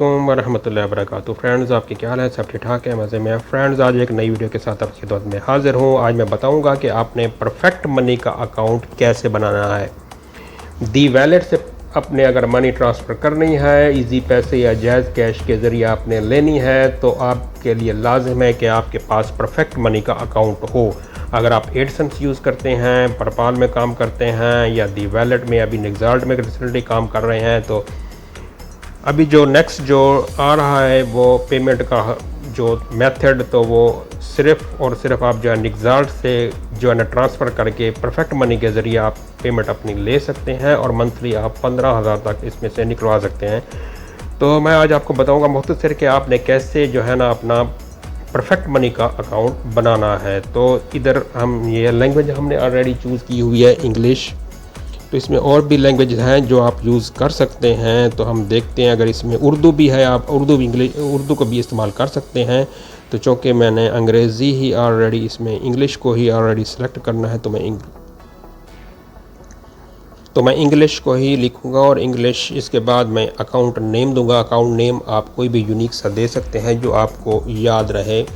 वालेकुम वरहमतुल्लाहि वबरकातुहू। फ्रेंड्स, आपके क्या हाल है? सब ठीक ठाक है? मज़े में हैं? फ्रेंड्स, आज एक नई वीडियो के साथ आपकी खिदमत में हाज़िर हूँ। आज मैं बताऊँगा कि आपने परफेक्ट मनी का अकाउंट कैसे बनाना है। दी वैलेट से अपने अगर मनी ट्रांसफ़र करनी है, इजी पैसे या जैज़ कैश के ज़रिए आपने लेनी है, तो आपके लिए लाजिम है कि आपके पास परफेक्ट मनी का अकाउंट हो। अगर आप एडसेंस यूज़ करते हैं, परपाल में काम करते हैं या दी वैलेट में अभी निगजाल्ट में रिसेंटली काम कर रहे हैं, तो अभी जो नेक्स्ट जो आ रहा है वो पेमेंट का जो मेथड, तो वो सिर्फ़ और सिर्फ आप जो है निगजाल्ट से जो है ना ट्रांसफ़र करके परफेक्ट मनी के ज़रिए आप पेमेंट अपनी ले सकते हैं और मंथली आप 15,000 तक इसमें से निकलवा सकते हैं। तो मैं आज आपको बताऊंगा मुख्तसर कि आपने कैसे जो है ना अपना परफेक्ट मनी का अकाउंट बनाना है। तो इधर हम ये लैंग्वेज हमने ऑलरेडी चूज़ की हुई है इंग्लिश, तो इसमें और भी लैंग्वेज हैं जो आप यूज़ कर सकते हैं। तो हम देखते हैं, अगर इसमें उर्दू भी है, आप उर्दू को भी इस्तेमाल कर सकते हैं। तो चूँकि मैंने अंग्रेज़ी ही ऑलरेडी, इसमें इंग्लिश को ही ऑलरेडी सेलेक्ट करना है, तो मैं इंग्लिश को ही लिखूँगा और इंग्लिश इसके बाद मैं अकाउंट नेम दूँगा। अकाउंट नेम आप कोई भी यूनिक सा दे सकते हैं जो आपको याद रहे,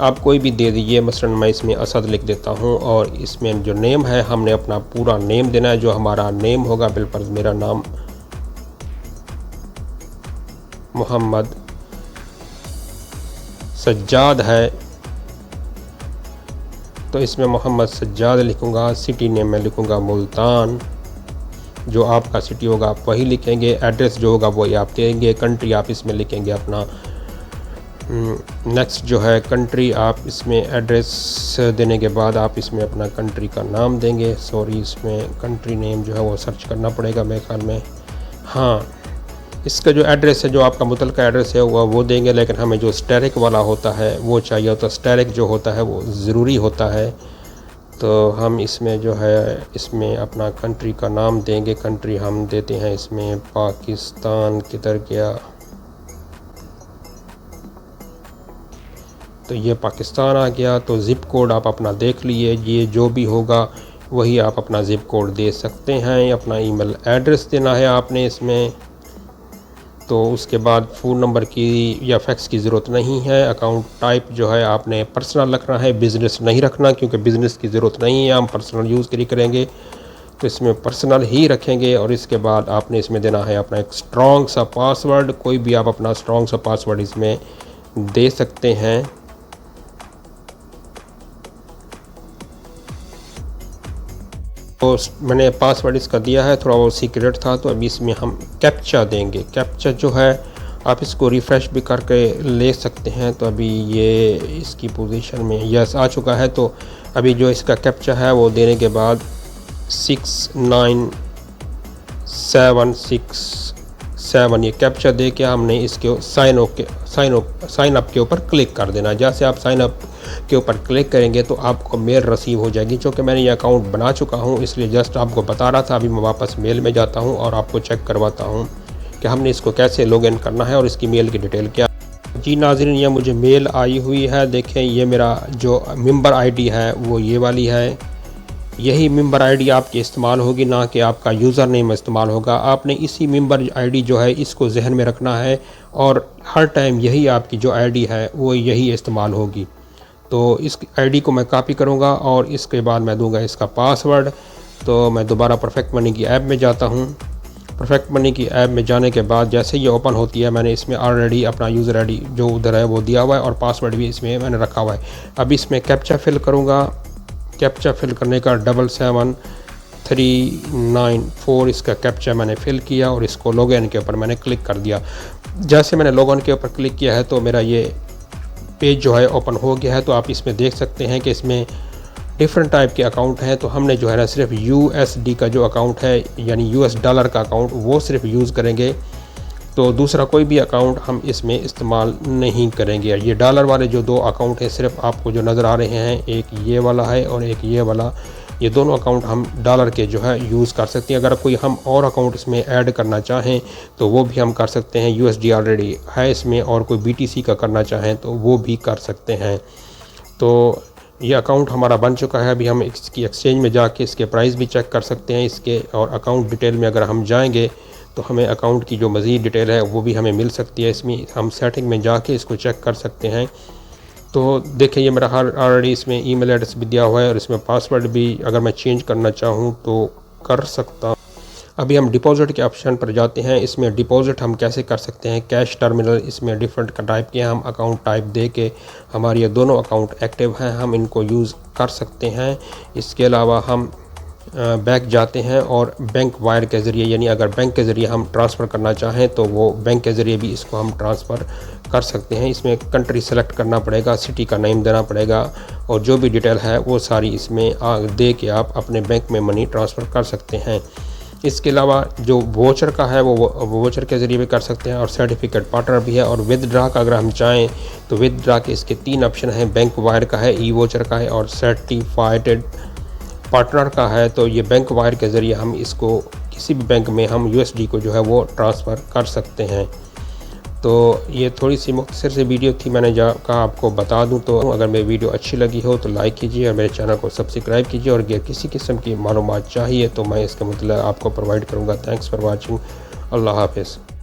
आप कोई भी दे दीजिए। मसलन मैं इसमें असद लिख देता हूँ और इसमें जो नेम है हमने अपना पूरा नेम देना है। जो हमारा नेम होगा, बिलफर्ज मेरा नाम मोहम्मद सज्जाद है, तो इसमें मोहम्मद सज्जाद लिखूँगा। सिटी नेम में लिखूँगा मुल्तान। जो आपका सिटी होगा आप वही लिखेंगे। एड्रेस जो होगा वही आप देंगे। कंट्री आप इसमें लिखेंगे अपना। नेक्स्ट जो है कंट्री, आप इसमें एड्रेस देने के बाद आप इसमें अपना कंट्री का नाम देंगे। सॉरी, इसमें कंट्री नेम जो है वो सर्च करना पड़ेगा मेरे ख्याल में। हाँ, इसका जो एड्रेस है, जो आपका मुतलका एड्रेस है वो देंगे, लेकिन हमें जो स्टैरिक वाला होता है वो चाहिए होता है। स्टैरिक जो होता है वो ज़रूरी होता है। तो हम इसमें जो है इसमें अपना कंट्री का नाम देंगे। कंट्री हम देते हैं इसमें पाकिस्तान। किधर गया? तो ये पाकिस्तान आ गया। तो ज़िप कोड आप अपना देख लिए, ये जो भी होगा वही आप अपना ज़िप कोड दे सकते हैं। अपना ईमेल एड्रेस देना है आपने इसमें। तो उसके बाद फ़ोन नंबर की या फैक्स की ज़रूरत नहीं है। अकाउंट टाइप जो है आपने पर्सनल रखना है, बिज़नेस नहीं रखना, क्योंकि बिज़नेस की ज़रूरत नहीं है, हम पर्सनल यूज़ के लिए करेंगे, तो इसमें पर्सनल ही रखेंगे। और इसके बाद आपने इसमें देना है अपना एक स्ट्रॉन्ग सा पासवर्ड। कोई भी आप अपना स्ट्रॉन्ग सा पासवर्ड इसमें दे सकते हैं। तो मैंने पासवर्ड इसका दिया है, थोड़ा वो सीक्रेट था, तो अभी इसमें हम कैप्चा देंगे। कैप्चा जो है आप इसको रिफ़्रेश भी करके ले सकते हैं। तो अभी ये इसकी पोजीशन में यस आ चुका है। तो अभी जो इसका कैप्चा है वो देने के बाद 69767 ये कैप्चा दे के हमने इसके साइन अप के ऊपर क्लिक कर देना। जैसे आप साइन अप के ऊपर क्लिक करेंगे तो आपको मेल रिसीव हो जाएगी। क्योंकि मैंने ये अकाउंट बना चुका हूँ, इसलिए जस्ट आपको बता रहा था। अभी मैं वापस मेल में जाता हूँ और आपको चेक करवाता हूँ कि हमने इसको कैसे लॉगिन करना है और इसकी मेल की डिटेल क्या। जी नाज़रीन, ये मुझे मेल आई हुई है। देखें, ये मेरा जो मेंबर आईडी है वो ये वाली है। यही मेंबर आईडी आपकी इस्तेमाल होगी, ना कि आपका यूज़र नेम इस्तेमाल होगा। आपने इसी मेंबर आईडी जो है इसको जहन में रखना है और हर टाइम यही आपकी जो आईडी है वो यही इस्तेमाल होगी। तो इस आईडी को मैं कॉपी करूँगा और इसके बाद मैं दूंगा इसका पासवर्ड। तो मैं दोबारा परफेक्ट मनी की ऐप में जाता हूँ। परफेक्ट मनी की ऐप में जाने के बाद जैसे ये ओपन होती है, मैंने इसमें ऑलरेडी अपना यूज़र आईडी जो उधर है वो दिया हुआ है और पासवर्ड भी इसमें मैंने रखा हुआ है। अब इसमें कैप्चा फिल करूँगा। कैप्चा फिल करने का 77394 इसका कैप्चा मैंने फ़िल किया और इसको लॉगिन के ऊपर मैंने क्लिक कर दिया। जैसे मैंने लॉगिन के ऊपर क्लिक किया है तो मेरा ये पेज जो है ओपन हो गया है। तो आप इसमें देख सकते हैं कि इसमें डिफरेंट टाइप के अकाउंट हैं। तो हमने जो है ना सिर्फ USD का जो अकाउंट है, यानी US डॉलर का अकाउंट, वो सिर्फ यूज़ करेंगे। तो दूसरा कोई भी अकाउंट हम इसमें इस्तेमाल नहीं करेंगे। ये डॉलर वाले जो दो अकाउंट हैं सिर्फ आपको जो नज़र आ रहे हैं, एक ये वाला है और एक ये वाला, ये दोनों अकाउंट हम डॉलर के जो है यूज़ कर सकते हैं। अगर कोई हम और अकाउंट इसमें ऐड करना चाहें तो वो भी हम कर सकते हैं। USD ऑलरेडी है इसमें, और कोई BTC का करना चाहें तो वो भी कर सकते हैं। तो ये अकाउंट हमारा बन चुका है। अभी हम इसकी एक्सचेंज में जाके इसके प्राइस भी चेक कर सकते हैं इसके, और अकाउंट डिटेल में अगर हम जाएंगे तो हमें अकाउंट की जो मज़ीद डिटेल है वो भी हमें मिल सकती है। इसमें हम सेटिंग में जाके इसको चेक कर सकते हैं। तो देखिए ये मेरा ऑलरेडी इसमें ईमेल एड्रेस भी दिया हुआ है और इसमें पासवर्ड भी अगर मैं चेंज करना चाहूँ तो कर सकता हूँ। अभी हम डिपॉज़िट के ऑप्शन पर जाते हैं। इसमें डिपॉज़िट हम कैसे कर सकते हैं, कैश टर्मिनल, इसमें डिफरेंट टाइप के हम अकाउंट टाइप दे के हमारे ये दोनों अकाउंट एक्टिव हैं, हम इनको यूज़ कर सकते हैं। इसके अलावा हम बैंक जाते हैं और बैंक वायर के ज़रिए, यानी अगर बैंक के ज़रिए हम ट्रांसफ़र करना चाहें तो वो बैंक के ज़रिए भी इसको हम ट्रांसफ़र कर सकते हैं। इसमें कंट्री सेलेक्ट करना पड़ेगा, सिटी का नेम देना पड़ेगा और जो भी डिटेल है वो सारी इसमें दे के आप अपने बैंक में मनी ट्रांसफ़र कर सकते हैं। इसके अलावा जो वोचर का है वो वोचर के ज़रिए भी कर सकते हैं और सर्टिफिकेट पार्टनर भी है। और विदड्रा का अगर हम चाहें तो विदड्रा के इसके 3 ऑप्शन हैं, बैंक वायर का है, ई वोचर का है और सर्टिफाइड पार्टनर का है। तो ये बैंक वायर के ज़रिए हम इसको किसी भी बैंक में हम यूएसडी को जो है वो ट्रांसफ़र कर सकते हैं। तो ये थोड़ी सी मुख्तसर सी वीडियो थी, मैंने कहा आपको बता दूं। तो अगर मेरी वीडियो अच्छी लगी हो तो लाइक कीजिए और मेरे चैनल को सब्सक्राइब कीजिए और अगर किसी किस्म की मालूमात चाहिए तो मैं इसके मतलब आपको प्रोवाइड करूँगा। Thanks for watching. अल्लाह हाफ़िज़।